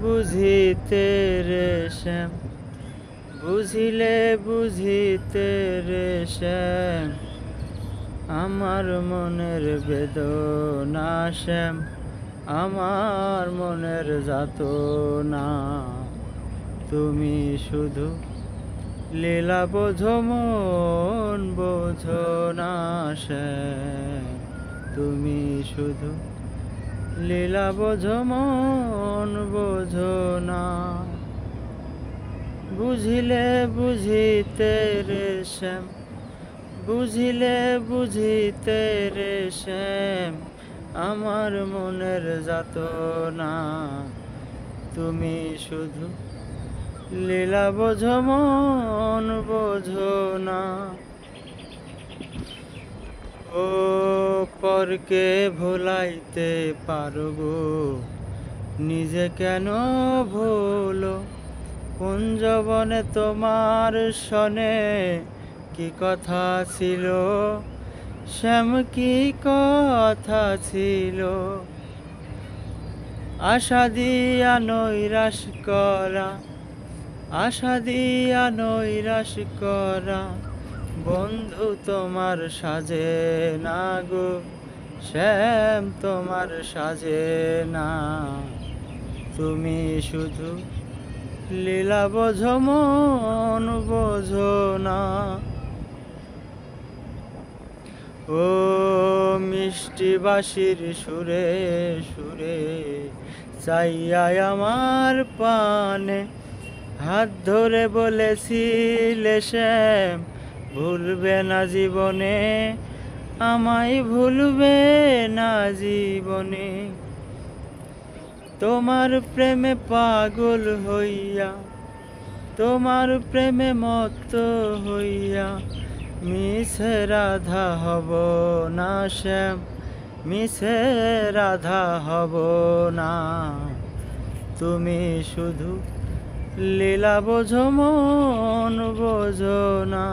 বুঝিতে রে শ্যাম, বুঝিলে বুঝিতে রে শ্যাম আমার মনের বেদনা শ্যাম, আমার মনের যাতনা। তুমি শুধু লীলা বোঝো মন বোঝো না শ্যাম, তুমি শুধু লীলা বোঝো মন বোঝো না। বুঝিলে বুঝিতে রে শ্যাম, বুঝিলে বুঝিতে রে শ্যাম আমার মনের যাতনা। তুমি শুধু লীলা বোঝো মন বোঝো না। ও পরকে ভোলাইতে পারবো, নিজে কেন ভুলো? কোন যৌবনে তোমার সনে কি কথা ছিল শ্যাম, কি কথা ছিল? আশা দিয়া নৈরাশ করা, আশা দিয়া নৈরাশ করা বন্ধু তোমার সাজে না গো শ্যাম, তোমার সাজে না। তুমি শুধু লীলা বোঝো মন বোঝো না। ও মিষ্টি বাঁশির সুরে সুরে চাইয়া আমার পানে হাত ধরে বলেছিলে শ্যাম, ভুলবে না জীবনে, আমায় ভুলবে না জীবনে। তোমার প্রেমে পাগল হইয়া, তোমার প্রেমে মত্ত হইয়া মিছে রাধা হব না শ্যাম, মিছে রাধা হব না। তুমি শুধু লীলা বোঝো মন বোঝো না।